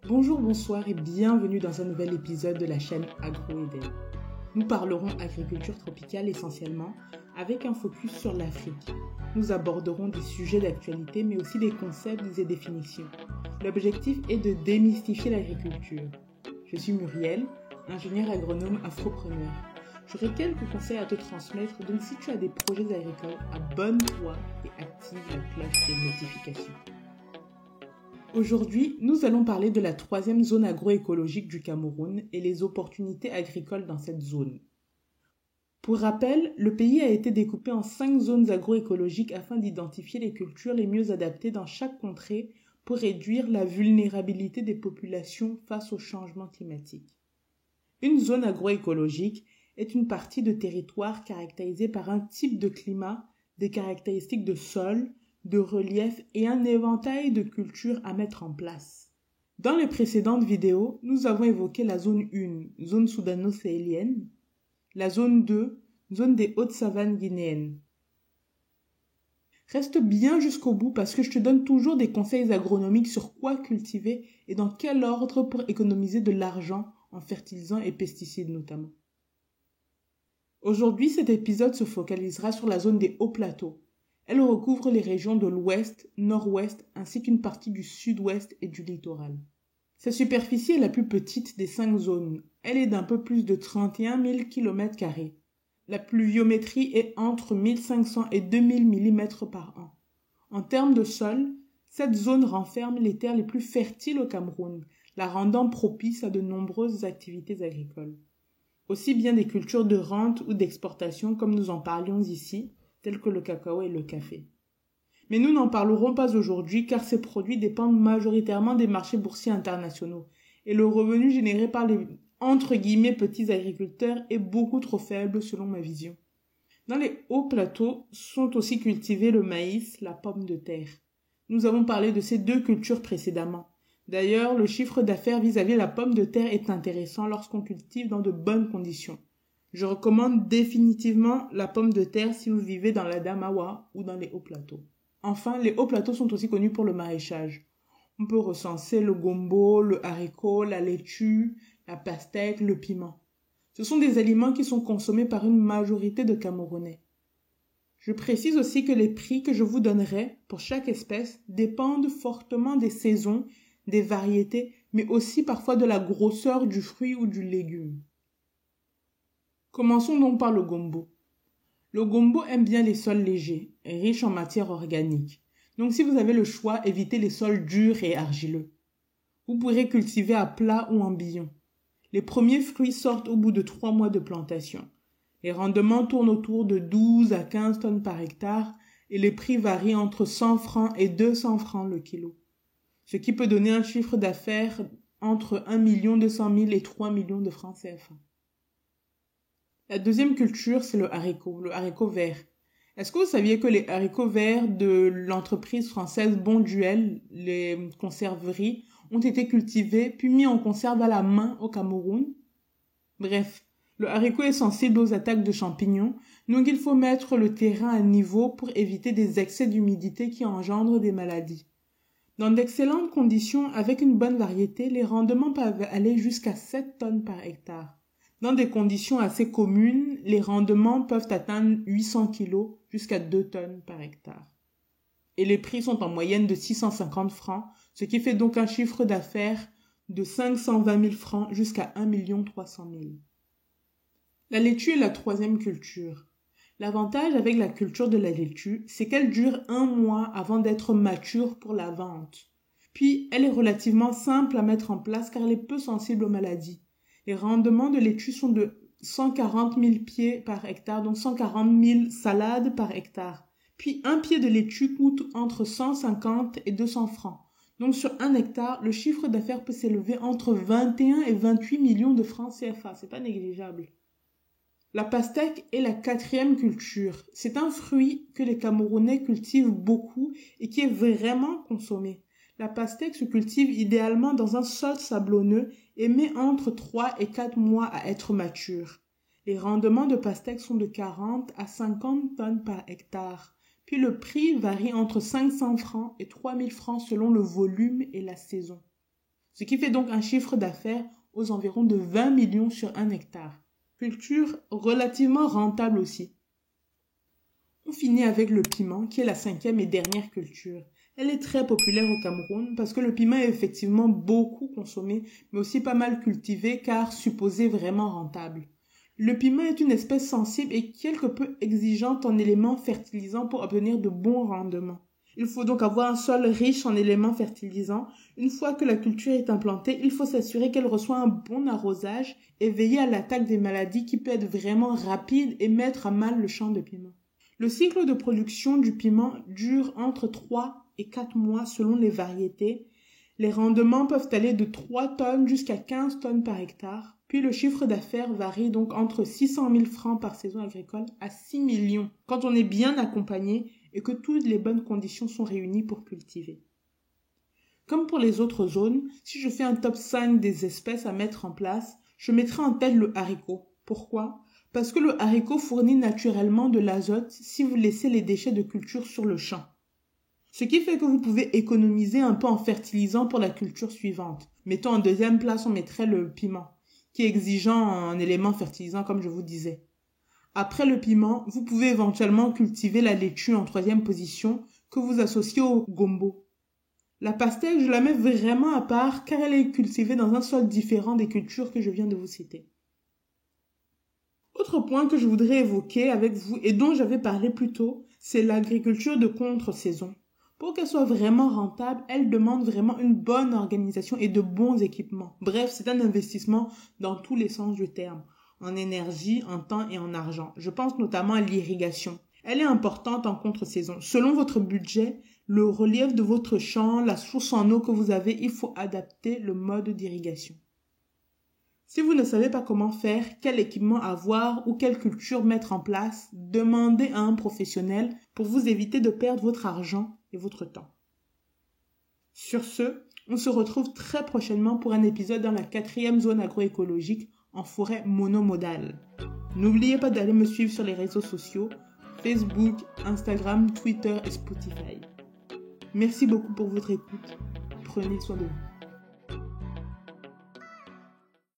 Bonjour, bonsoir et bienvenue dans un nouvel épisode de la chaîne Agro-Eden. Nous parlerons agriculture tropicale essentiellement avec un focus sur l'Afrique. Nous aborderons des sujets d'actualité mais aussi des concepts et définitions. L'objectif est de démystifier l'agriculture. Je suis Muriel, ingénieure agronome afropreneur. J'aurai quelques conseils à te transmettre, donc si tu as des projets agricoles, abonne-toi et active la cloche des notifications. Aujourd'hui, nous allons parler de la 3e zone agroécologique du Cameroun et les opportunités agricoles dans cette zone. Pour rappel, le pays a été découpé en 5 zones agroécologiques afin d'identifier les cultures les mieux adaptées dans chaque contrée pour réduire la vulnérabilité des populations face au changement climatique. Une zone agroécologique est une partie de territoire caractérisée par un type de climat, des caractéristiques de sol, de relief et un éventail de cultures à mettre en place. Dans les précédentes vidéos, nous avons évoqué la zone 1, zone soudano-sahélienne, la zone 2, zone des hautes savanes guinéennes. Reste bien jusqu'au bout parce que je te donne toujours des conseils agronomiques sur quoi cultiver et dans quel ordre pour économiser de l'argent en fertilisants et pesticides notamment. Aujourd'hui, cet épisode se focalisera sur la zone des hauts plateaux. Elle recouvre les régions de l'ouest, nord-ouest ainsi qu'une partie du sud-ouest et du littoral. Sa superficie est la plus petite des 5 zones. Elle est d'un peu plus de 31 000 km². La pluviométrie est entre 1500 et 2000 mm par an. En termes de sol, cette zone renferme les terres les plus fertiles au Cameroun, la rendant propice à de nombreuses activités agricoles. Aussi bien des cultures de rente ou d'exportation comme nous en parlions ici, tels que le cacao et le café. Mais nous n'en parlerons pas aujourd'hui car ces produits dépendent majoritairement des marchés boursiers internationaux et le revenu généré par les entre guillemets petits agriculteurs est beaucoup trop faible selon ma vision. Dans les hauts plateaux sont aussi cultivés le maïs, la pomme de terre. Nous avons parlé de ces 2 cultures précédemment. D'ailleurs, le chiffre d'affaires vis-à-vis la pomme de terre est intéressant lorsqu'on cultive dans de bonnes conditions. Je recommande définitivement la pomme de terre si vous vivez dans l'Adamawa ou dans les hauts plateaux. Enfin, les hauts plateaux sont aussi connus pour le maraîchage. On peut recenser le gombo, le haricot, la laitue, la pastèque, le piment. Ce sont des aliments qui sont consommés par une majorité de Camerounais. Je précise aussi que les prix que je vous donnerai pour chaque espèce dépendent fortement des saisons, des variétés, mais aussi parfois de la grosseur du fruit ou du légume. Commençons donc par le gombo. Le gombo aime bien les sols légers, riches en matière organique. Donc si vous avez le choix, évitez les sols durs et argileux. Vous pourrez cultiver à plat ou en billon. Les premiers fruits sortent au bout de 3 mois de plantation. Les rendements tournent autour de 12 à 15 tonnes par hectare et les prix varient entre 100 francs et 200 francs le kilo. Ce qui peut donner un chiffre d'affaires entre 1 200 000 et 3 millions de francs CFA. La deuxième culture, c'est le haricot vert. Est-ce que vous saviez que les haricots verts de l'entreprise française Bonduelle, les conserveries, ont été cultivés puis mis en conserve à la main au Cameroun? Bref, le haricot est sensible aux attaques de champignons, donc il faut mettre le terrain à niveau pour éviter des excès d'humidité qui engendrent des maladies. Dans d'excellentes conditions, avec une bonne variété, les rendements peuvent aller jusqu'à 7 tonnes par hectare. Dans des conditions assez communes, les rendements peuvent atteindre 800 kg jusqu'à 2 tonnes par hectare. Et les prix sont en moyenne de 650 francs, ce qui fait donc un chiffre d'affaires de 520 000 francs jusqu'à 1 300 000. La laitue est la 3e culture. L'avantage avec la culture de la laitue, c'est qu'elle dure 1 mois avant d'être mature pour la vente. Puis, elle est relativement simple à mettre en place car elle est peu sensible aux maladies. Les rendements de laitue sont de 140 000 pieds par hectare, donc 140 000 salades par hectare. Puis un pied de laitue coûte entre 150 et 200 francs. Donc sur 1 hectare, le chiffre d'affaires peut s'élever entre 21 et 28 millions de francs CFA. C'est pas négligeable. La pastèque est la 4e culture. C'est un fruit que les Camerounais cultivent beaucoup et qui est vraiment consommé. La pastèque se cultive idéalement dans un sol sablonneux et met entre 3 et 4 mois à être mature. Les rendements de pastèque sont de 40 à 50 tonnes par hectare. Puis le prix varie entre 500 francs et 3000 francs selon le volume et la saison. ce qui fait donc un chiffre d'affaires aux environs de 20 millions sur 1 hectare. Culture relativement rentable aussi. On finit avec le piment, qui est la 5e et dernière culture. Elle est très populaire au Cameroun parce que le piment est effectivement beaucoup consommé, mais aussi pas mal cultivé car supposé vraiment rentable. Le piment est une espèce sensible et quelque peu exigeante en éléments fertilisants pour obtenir de bons rendements. Il faut donc avoir un sol riche en éléments fertilisants. Une fois que la culture est implantée, il faut s'assurer qu'elle reçoit un bon arrosage et veiller à l'attaque des maladies qui peut être vraiment rapide et mettre à mal le champ de piment. Le cycle de production du piment dure entre 3 et 4 mois selon les variétés. Les rendements peuvent aller de 3 tonnes jusqu'à 15 tonnes par hectare. Puis le chiffre d'affaires varie donc entre 600 000 francs par saison agricole à 6 millions quand on est bien accompagné et que toutes les bonnes conditions sont réunies pour cultiver. Comme pour les autres zones, si je fais un top 5 des espèces à mettre en place, je mettrai en tête le haricot. Pourquoi ? Parce que le haricot fournit naturellement de l'azote si vous laissez les déchets de culture sur le champ. Ce qui fait que vous pouvez économiser un peu en fertilisant pour la culture suivante. Mettons en deuxième place, on mettrait le piment, qui est exigeant en éléments fertilisants comme je vous disais. Après le piment, vous pouvez éventuellement cultiver la laitue en troisième position que vous associez au gombo. La pastèque, je la mets vraiment à part car elle est cultivée dans un sol différent des cultures que je viens de vous citer. Autre point que je voudrais évoquer avec vous et dont j'avais parlé plus tôt, c'est l'agriculture de contre-saison. Pour qu'elle soit vraiment rentable, elle demande vraiment une bonne organisation et de bons équipements. Bref, c'est un investissement dans tous les sens du terme, en énergie, en temps et en argent. Je pense notamment à l'irrigation. Elle est importante en contre-saison. Selon votre budget, le relief de votre champ, la source en eau que vous avez, il faut adapter le mode d'irrigation. Si vous ne savez pas comment faire, quel équipement avoir ou quelle culture mettre en place, demandez à un professionnel pour vous éviter de perdre votre argent et votre temps. Sur ce, on se retrouve très prochainement pour un épisode dans la 4e zone agroécologique en forêt monomodale. N'oubliez pas d'aller me suivre sur les réseaux sociaux, Facebook, Instagram, Twitter et Spotify. Merci beaucoup pour votre écoute. Prenez soin de vous.